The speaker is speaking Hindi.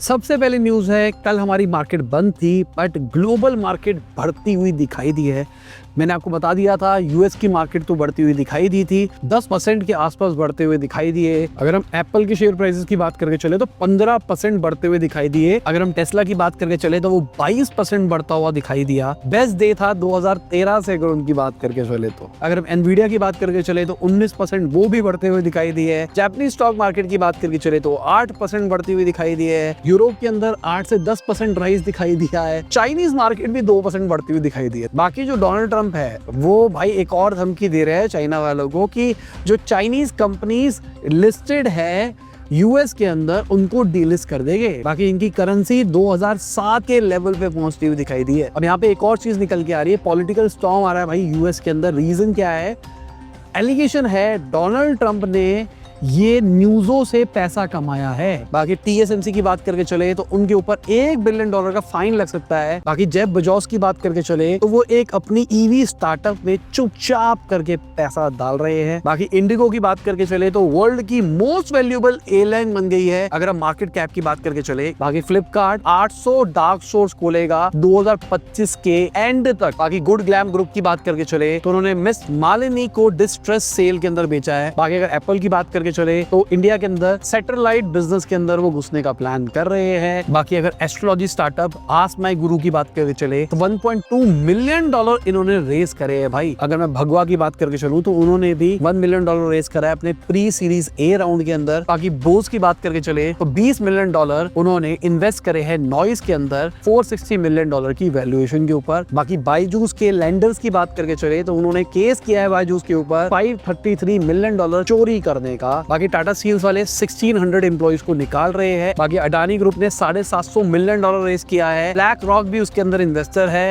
सबसे पहले न्यूज़ है, कल हमारी मार्केट बंद थी बट ग्लोबल मार्केट बढ़ती हुई दिखाई दी है। मैंने आपको बता दिया था यूएस की मार्केट तो बढ़ती हुई दिखाई दी थी, 10% के आसपास बढ़ते हुए दिखाई दिए। अगर हम एप्पल के शेयर प्राइसेस की बात करके चले तो 15% बढ़ते हुए दिखाई दिए। अगर हम टेस्ला की बात करके चले तो वो 22% बढ़ता हुआ दिखाई दिया। बेस्ट डे था 2013 से अगर उनकी बात करके चले तो। अगर हम एनवीडिया की बात करके चले तो 19% वो भी बढ़ते हुए दिखाई दिए। जापानीज स्टॉक मार्केट की बात करके चले तो 8% बढ़ती हुई दिखाई दी है। यूरोप के अंदर 8 से 10% राइज दिखाई दिया है। चाइनीज मार्केट भी 2% बढ़ती हुई दिखाई दी है। बाकी जो डोनाल्ड ट्रंप है वो भाई एक और धमकी दे रहे हैं चाइना वालों को कि जो चाइनीज कंपनीज लिस्टेड है यूएस के अंदर उनको डीलिस्ट कर देंगे। बाकी इनकी करेंसी 2007 के लेवल पे पहुंचती हुई दिखाई दी है। अब यहाँ पे एक और चीज निकल के आ रही है, पॉलिटिकल स्टॉर्म आ रहा है भाई यूएस के अंदर। रीजन क्या है? एलिगेशन है डोनाल्ड ट्रंप ने ये न्यूज़ों से पैसा कमाया है। बाकी टीएसएमसी की बात करके चले तो उनके ऊपर $1 बिलियन का फाइन लग सकता है। बाकी जेफ बेजोस की बात करके चले तो वो एक अपनी ईवी स्टार्टअप में चुपचाप करके पैसा डाल रहे हैं। बाकी इंडिगो की बात करके चले तो वर्ल्ड की मोस्ट वैल्यूएबल एयरलाइन बन गई है अगर हम मार्केट कैप की बात करके चले। बाकी फ्लिपकार्ट 800 डार्क स्टोर्स खोलेगा 2025 के एंड तक। बाकी गुड ग्लैम ग्रुप की बात करके चले तो उन्होंने मिस मालिनी को डिस्ट्रेस सेल के अंदर बेचा है। बाकी अगर एप्पल की बात करके चले तो इंडिया के अंदर सैटेलाइट बिजनेस के अंदर वो घुसने का प्लान कर रहे हैं। बाकी अगर एस्ट्रोलॉजी स्टार्टअप आस्क माय गुरु की बात करके चले तो $1.2 मिलियन इन्होंने रेस करे हैं भाई। अगर मैं भगवा की बात करके चलूं तो उन्होंने भी $1 मिलियन रेस करा है अपने प्री सीरीज ए राउंड के अंदर। बाकी बोस की बात करके चले तो $20 मिलियन उन्होंने इन्वेस्ट करे हैं नॉइस के अंदर $460 मिलियन की वैल्यूएशन के ऊपर। बाकी बायजूस के लैंडर्स की बात करके चले तो उन्होंने केस किया है बायजूस के ऊपर $533 मिलियन चोरी करने का। बाकी टाटा स्टील्स वाले 1600 एम्प्लॉइज को निकाल रहे हैं। बाकी अडानी ग्रुप ने $750 मिलियन रेस किया है। ब्लैक रॉक भी उसके अंदर इन्वेस्टर है।